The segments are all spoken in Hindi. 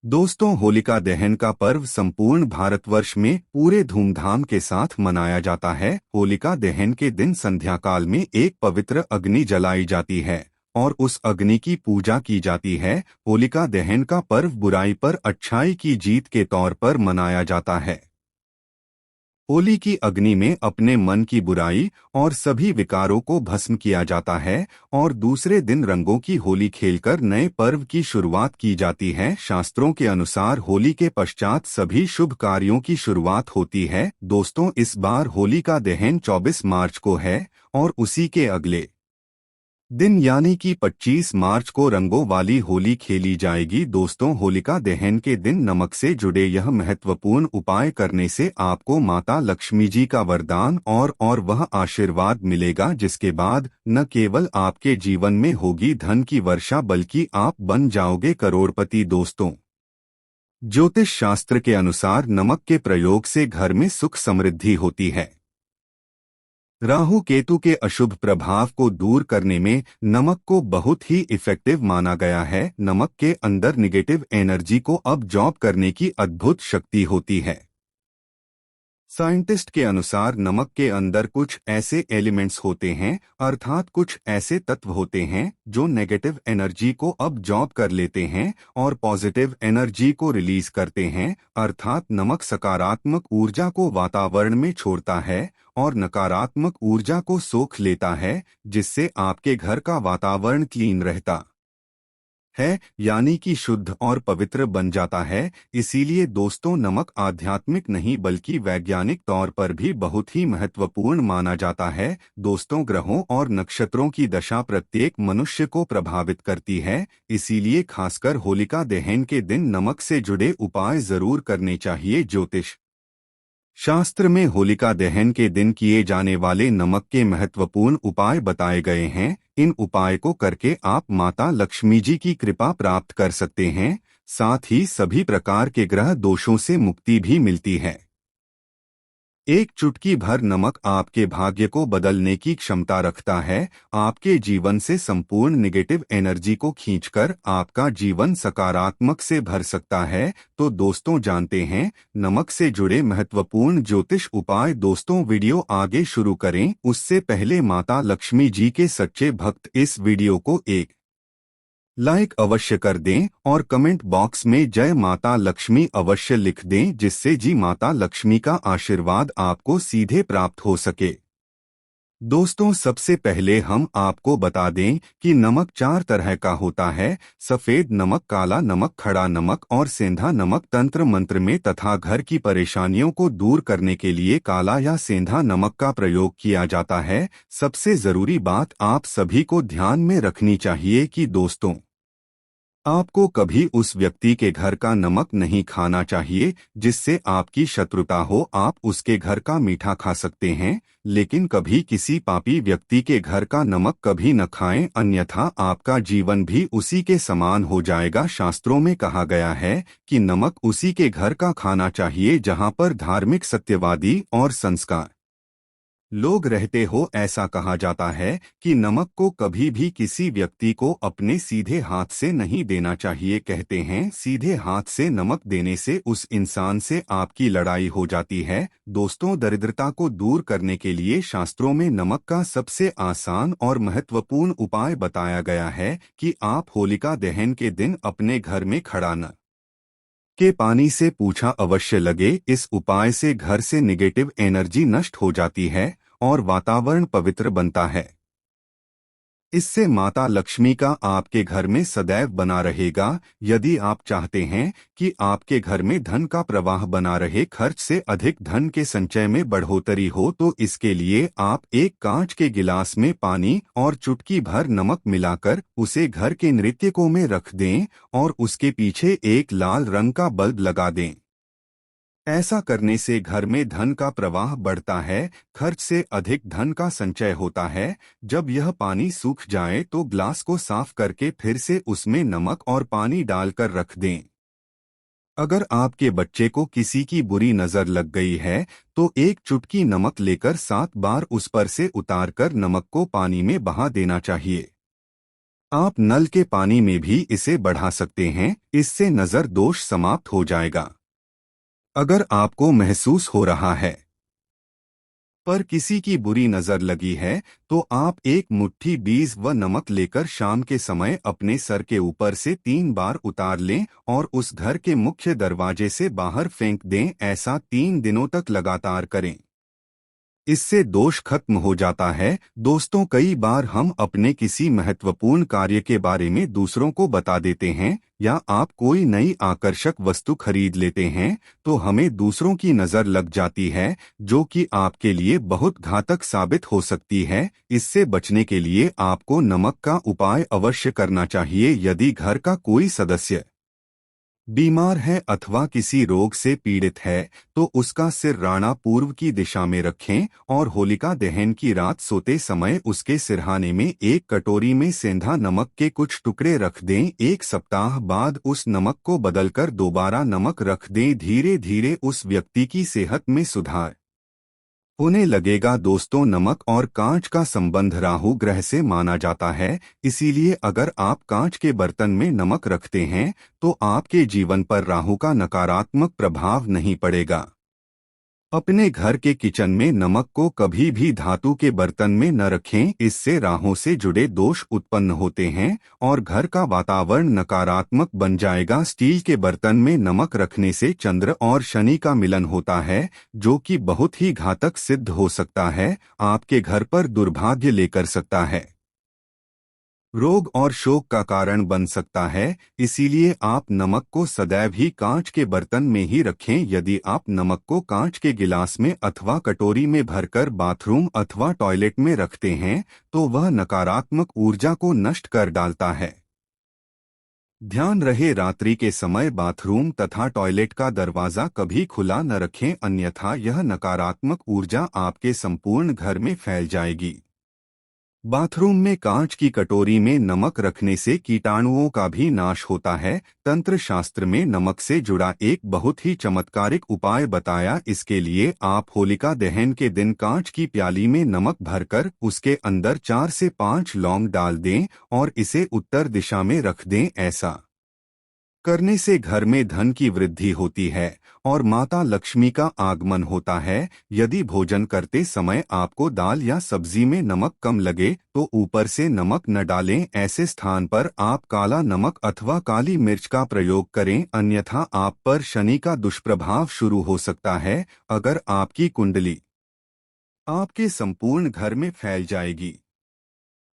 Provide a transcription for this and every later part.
दोस्तों, होलिका दहन का पर्व संपूर्ण भारतवर्ष में पूरे धूमधाम के साथ मनाया जाता है। होलिका दहन के दिन संध्या काल में एक पवित्र अग्नि जलाई जाती है और उस अग्नि की पूजा की जाती है। होलिका दहन का पर्व बुराई पर अच्छाई की जीत के तौर पर मनाया जाता है। होली की अग्नि में अपने मन की बुराई और सभी विकारों को भस्म किया जाता है और दूसरे दिन रंगों की होली खेलकर नए पर्व की शुरुआत की जाती है। शास्त्रों के अनुसार होली के पश्चात सभी शुभ कार्यों की शुरुआत होती है। दोस्तों, इस बार होली का दहन 24 मार्च को है और उसी के अगले दिन यानी कि 25 मार्च को रंगों वाली होली खेली जाएगी। दोस्तों, होलिका दहन के दिन नमक से जुड़े यह महत्वपूर्ण उपाय करने से आपको माता लक्ष्मी जी का वरदान और वह आशीर्वाद मिलेगा, जिसके बाद न केवल आपके जीवन में होगी धन की वर्षा बल्कि आप बन जाओगे करोड़पति। दोस्तों, ज्योतिष शास्त्र के अनुसार नमक के प्रयोग से घर में सुख समृद्धि होती है। राहु केतु के अशुभ प्रभाव को दूर करने में नमक को बहुत ही इफेक्टिव माना गया है। नमक के अंदर निगेटिव एनर्जी को अब्जॉर्ब करने की अद्भुत शक्ति होती है। साइंटिस्ट के अनुसार नमक के अंदर कुछ ऐसे एलिमेंट्स होते हैं, अर्थात कुछ ऐसे तत्व होते हैं जो नेगेटिव एनर्जी को अब्जॉर्ब कर लेते हैं और पॉजिटिव एनर्जी को रिलीज करते हैं। अर्थात नमक सकारात्मक ऊर्जा को वातावरण में छोड़ता है और नकारात्मक ऊर्जा को सोख लेता है, जिससे आपके घर का वातावरण क्लीन रहता है, यानी कि शुद्ध और पवित्र बन जाता है। इसीलिए दोस्तों, नमक आध्यात्मिक नहीं बल्कि वैज्ञानिक तौर पर भी बहुत ही महत्वपूर्ण माना जाता है। दोस्तों, ग्रहों और नक्षत्रों की दशा प्रत्येक मनुष्य को प्रभावित करती है, इसीलिए खासकर होलिका दहन के दिन नमक से जुड़े उपाय जरूर करने चाहिए। ज्योतिष शास्त्र में होलिका दहन के दिन किए जाने वाले नमक के महत्वपूर्ण उपाय बताए गए हैं। इन उपाय को करके आप माता लक्ष्मी जी की कृपा प्राप्त कर सकते हैं, साथ ही सभी प्रकार के ग्रह दोषों से मुक्ति भी मिलती है। एक चुटकी भर नमक आपके भाग्य को बदलने की क्षमता रखता है। आपके जीवन से संपूर्ण निगेटिव एनर्जी को खींचकर आपका जीवन सकारात्मक से भर सकता है। तो दोस्तों, जानते हैं नमक से जुड़े महत्वपूर्ण ज्योतिष उपाय। दोस्तों, वीडियो आगे शुरू करें उससे पहले माता लक्ष्मी जी के सच्चे भक्त इस वीडियो को एक लाइक अवश्य कर दें और कमेंट बॉक्स में जय माता लक्ष्मी अवश्य लिख दें, जिससे जी माता लक्ष्मी का आशीर्वाद आपको सीधे प्राप्त हो सके। दोस्तों, सबसे पहले हम आपको बता दें कि नमक 4 तरह का होता है: सफेद नमक, काला नमक, खड़ा नमक और सेंधा नमक। तंत्र मंत्र में तथा घर की परेशानियों को दूर करने के लिए काला या सेंधा नमक का प्रयोग किया जाता है। सबसे जरूरी बात आप सभी को ध्यान में रखनी चाहिए कि दोस्तों, आपको कभी उस व्यक्ति के घर का नमक नहीं खाना चाहिए जिससे आपकी शत्रुता हो। आप उसके घर का मीठा खा सकते हैं, लेकिन कभी किसी पापी व्यक्ति के घर का नमक कभी न खाएं, अन्यथा आपका जीवन भी उसी के समान हो जाएगा। शास्त्रों में कहा गया है कि नमक उसी के घर का खाना चाहिए जहां पर धार्मिक, सत्यवादी और संस्कार लोग रहते हो। ऐसा कहा जाता है कि नमक को कभी भी किसी व्यक्ति को अपने सीधे हाथ से नहीं देना चाहिए। कहते हैं सीधे हाथ से नमक देने से उस इंसान से आपकी लड़ाई हो जाती है। दोस्तों, दरिद्रता को दूर करने के लिए शास्त्रों में नमक का सबसे आसान और महत्वपूर्ण उपाय बताया गया है कि आप होलिका दहन के दिन अपने घर में खड़ा न के पानी से पूछा अवश्य लगे। इस उपाय से घर से निगेटिव एनर्जी नष्ट हो जाती है और वातावरण पवित्र बनता है। इससे माता लक्ष्मी का आपके घर में सदैव बना रहेगा। यदि आप चाहते हैं कि आपके घर में धन का प्रवाह बना रहे, खर्च से अधिक धन के संचय में बढ़ोतरी हो, तो इसके लिए आप एक कांच के गिलास में पानी और चुटकी भर नमक मिलाकर उसे घर के नृत्यकों में रख दें और उसके पीछे एक लाल रंग का बल्ब लगा दें। ऐसा करने से घर में धन का प्रवाह बढ़ता है, खर्च से अधिक धन का संचय होता है। जब यह पानी सूख जाए तो ग्लास को साफ करके फिर से उसमें नमक और पानी डालकर रख दें। अगर आपके बच्चे को किसी की बुरी नजर लग गई है तो एक चुटकी नमक लेकर 7 बार उस पर से उतारकर नमक को पानी में बहा देना चाहिए। आप नल के पानी में भी इसे बढ़ा सकते हैं, इससे नज़र दोष समाप्त हो जाएगा। अगर आपको महसूस हो रहा है पर किसी की बुरी नजर लगी है, तो आप एक मुट्ठी बीज व नमक लेकर शाम के समय अपने सर के ऊपर से 3 बार उतार लें और उस घर के मुख्य दरवाजे से बाहर फेंक दें। ऐसा 3 दिनों तक लगातार करें। इससे दोष खत्म हो जाता है। दोस्तों, कई बार हम अपने किसी महत्वपूर्ण कार्य के बारे में दूसरों को बता देते हैं या आप कोई नई आकर्षक वस्तु खरीद लेते हैं तो हमें दूसरों की नज़र लग जाती है, जो कि आपके लिए बहुत घातक साबित हो सकती है। इससे बचने के लिए आपको नमक का उपाय अवश्य करना चाहिए। यदि घर का कोई सदस्य बीमार है अथवा किसी रोग से पीड़ित है, तो उसका सिर राणा पूर्व की दिशा में रखें और होलिका दहन की रात सोते समय उसके सिरहाने में एक कटोरी में सेंधा नमक के कुछ टुकड़े रख दें। 1 सप्ताह बाद उस नमक को बदलकर दोबारा नमक रख दें। धीरे धीरे उस व्यक्ति की सेहत में सुधार होने लगेगा। दोस्तों, नमक और कांच का संबंध राहु ग्रह से माना जाता है, इसीलिए अगर आप कांच के बर्तन में नमक रखते हैं तो आपके जीवन पर राहु का नकारात्मक प्रभाव नहीं पड़ेगा। अपने घर के किचन में नमक को कभी भी धातु के बर्तन में न रखें, इससे राहु से जुड़े दोष उत्पन्न होते हैं और घर का वातावरण नकारात्मक बन जाएगा। स्टील के बर्तन में नमक रखने से चंद्र और शनि का मिलन होता है, जो कि बहुत ही घातक सिद्ध हो सकता है, आपके घर पर दुर्भाग्य लेकर सकता है, रोग और शोक का कारण बन सकता है। इसीलिए आप नमक को सदैव ही कांच के बर्तन में ही रखें। यदि आप नमक को कांच के गिलास में अथवा कटोरी में भरकर बाथरूम अथवा टॉयलेट में रखते हैं तो वह नकारात्मक ऊर्जा को नष्ट कर डालता है। ध्यान रहे, रात्रि के समय बाथरूम तथा टॉयलेट का दरवाजा कभी खुला न रखें, अन्यथा यह नकारात्मक ऊर्जा आपके संपूर्ण घर में फैल जाएगी। बाथरूम में कांच की कटोरी में नमक रखने से कीटाणुओं का भी नाश होता है। तंत्र शास्त्र में नमक से जुड़ा एक बहुत ही चमत्कारिक उपाय बताया। इसके लिए आप होलिका दहन के दिन कांच की प्याली में नमक भरकर उसके अंदर 4 से 5 लौंग डाल दें और इसे उत्तर दिशा में रख दें। ऐसा करने से घर में धन की वृद्धि होती है और माता लक्ष्मी का आगमन होता है। यदि भोजन करते समय आपको दाल या सब्जी में नमक कम लगे तो ऊपर से नमक न डालें। ऐसे स्थान पर आप काला नमक अथवा काली मिर्च का प्रयोग करें, अन्यथा आप पर शनि का दुष्प्रभाव शुरू हो सकता है। अगर आपकी कुंडली आपके संपूर्ण घर में फैल जाएगी।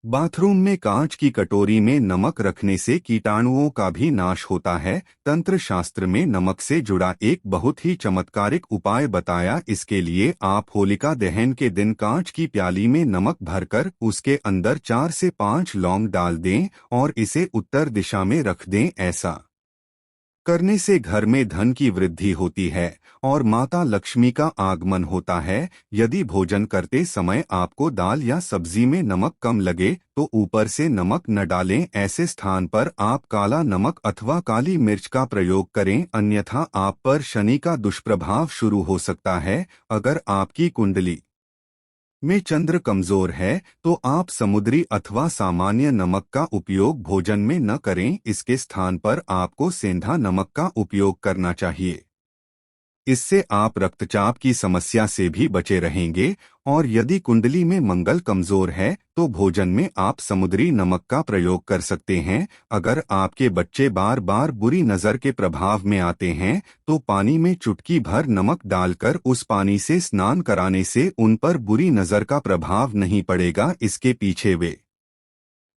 बाथरूम में कांच की कटोरी में नमक रखने से कीटाणुओं का भी नाश होता है। तंत्र शास्त्र में नमक से जुड़ा एक बहुत ही चमत्कारिक उपाय बताया। इसके लिए आप होलिका दहन के दिन कांच की प्याली में नमक भरकर उसके अंदर 4 से 5 लौंग डाल दें और इसे उत्तर दिशा में रख दें। ऐसा करने से घर में धन की वृद्धि होती है और माता लक्ष्मी का आगमन होता है। यदि भोजन करते समय आपको दाल या सब्जी में नमक कम लगे तो ऊपर से नमक न डालें। ऐसे स्थान पर आप काला नमक अथवा काली मिर्च का प्रयोग करें, अन्यथा आप पर शनि का दुष्प्रभाव शुरू हो सकता है। अगर आपकी कुंडली में चंद्र कमजोर है तो आप समुद्री अथवा सामान्य नमक का उपयोग भोजन में न करें। इसके स्थान पर आपको सेंधा नमक का उपयोग करना चाहिए। इससे आप रक्तचाप की समस्या से भी बचे रहेंगे। और यदि कुंडली में मंगल कमजोर है तो भोजन में आप समुद्री नमक का प्रयोग कर सकते हैं। अगर आपके बच्चे बार बार बुरी नज़र के प्रभाव में आते हैं तो पानी में चुटकी भर नमक डालकर उस पानी से स्नान कराने से उन पर बुरी नज़र का प्रभाव नहीं पड़ेगा। इसके पीछे वे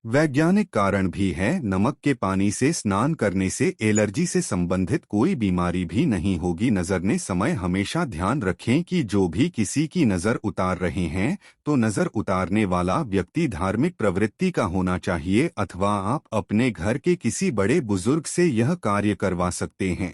वैज्ञानिक कारण भी है। नमक के पानी से स्नान करने से एलर्जी से संबंधित कोई बीमारी भी नहीं होगी। नजरने समय हमेशा ध्यान रखें कि जो भी किसी की नज़र उतार रहे हैं तो नज़र उतारने वाला व्यक्ति धार्मिक प्रवृत्ति का होना चाहिए अथवा आप अपने घर के किसी बड़े बुजुर्ग से यह कार्य करवा सकते हैं।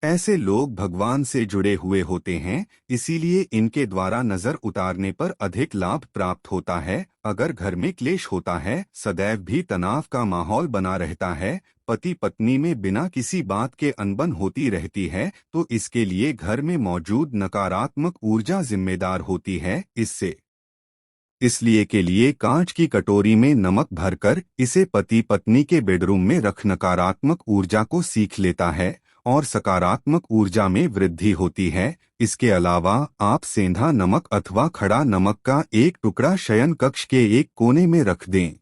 ऐसे लोग भगवान से जुड़े हुए होते हैं, इसीलिए इनके द्वारा नजर उतारने पर अधिक लाभ प्राप्त होता है। अगर घर में क्लेश होता है, सदैव भी तनाव का माहौल बना रहता है, पति पत्नी में बिना किसी बात के अनबन होती रहती है, तो इसके लिए घर में मौजूद नकारात्मक ऊर्जा जिम्मेदार होती है। इससे इसलिए के लिए कांच की कटोरी में नमक भरकर इसे पति पत्नी के बेडरूम में रख नकारात्मक ऊर्जा को सीख लेता है और सकारात्मक ऊर्जा में वृद्धि होती है। इसके अलावा आप सेंधा नमक अथवा खड़ा नमक का एक टुकड़ा शयन कक्ष के एक कोने में रख दें।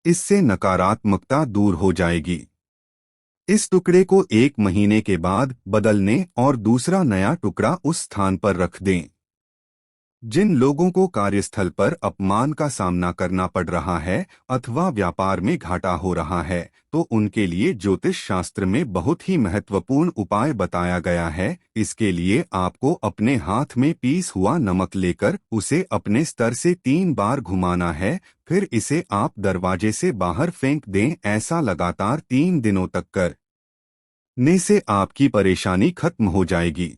इससे नकारात्मकता दूर हो जाएगी। इस टुकड़े को 1 महीने के बाद बदलने और दूसरा नया टुकड़ा उस स्थान पर रख दें। जिन लोगों को कार्यस्थल पर अपमान का सामना करना पड़ रहा है अथवा व्यापार में घाटा हो रहा है, तो उनके लिए ज्योतिष शास्त्र में बहुत ही महत्वपूर्ण उपाय बताया गया है। इसके लिए आपको अपने हाथ में पीस हुआ नमक लेकर उसे अपने स्तर से 3 बार घुमाना है। फिर इसे आप दरवाजे से बाहर फेंक दें। ऐसा लगातार 3 दिनों तक करने से आपकी परेशानी खत्म हो जाएगी।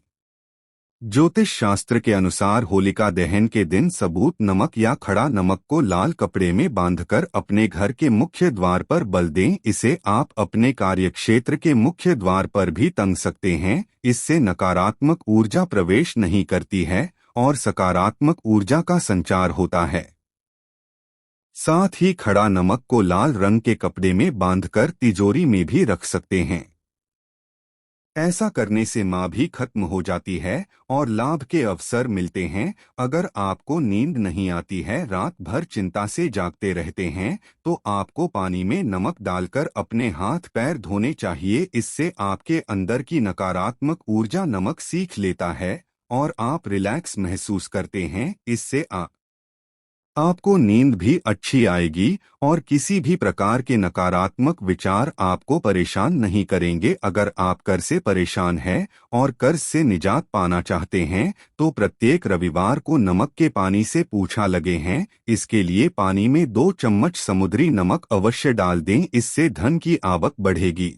ज्योतिष शास्त्र के अनुसार होलिका दहन के दिन सबूत नमक या खड़ा नमक को लाल कपड़े में बांधकर अपने घर के मुख्य द्वार पर बल दें। इसे आप अपने कार्यक्षेत्र के मुख्य द्वार पर भी टंग सकते हैं। इससे नकारात्मक ऊर्जा प्रवेश नहीं करती है और सकारात्मक ऊर्जा का संचार होता है। साथ ही खड़ा नमक को लाल रंग के कपड़े में बांधकर तिजोरी में भी रख सकते हैं। ऐसा करने से माँ भी खत्म हो जाती है और लाभ के अवसर मिलते हैं। अगर आपको नींद नहीं आती है, रात भर चिंता से जागते रहते हैं, तो आपको पानी में नमक डालकर अपने हाथ पैर धोने चाहिए। इससे आपके अंदर की नकारात्मक ऊर्जा नमक सीख लेता है और आप रिलैक्स महसूस करते हैं। इससे आपको नींद भी अच्छी आएगी और किसी भी प्रकार के नकारात्मक विचार आपको परेशान नहीं करेंगे। अगर आप कर्ज से परेशान हैं और कर्ज से निजात पाना चाहते हैं, तो प्रत्येक रविवार को नमक के पानी से पूछा लगे हैं। इसके लिए पानी में 2 चम्मच समुद्री नमक अवश्य डाल दें। इससे धन की आवक बढ़ेगी।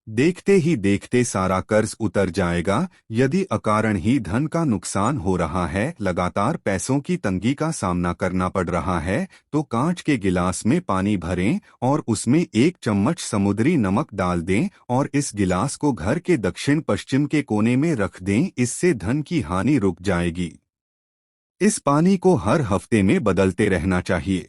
देखते ही देखते सारा कर्ज उतर जाएगा। यदि अकारण ही धन का नुकसान हो रहा है, लगातार पैसों की तंगी का सामना करना पड़ रहा है, तो कांच के गिलास में पानी भरें और उसमें 1 चम्मच समुद्री नमक डाल दें और इस गिलास को घर के दक्षिण पश्चिम के कोने में रख दें। इससे धन की हानि रुक जाएगी। इस पानी को हर हफ्ते में बदलते रहना चाहिए।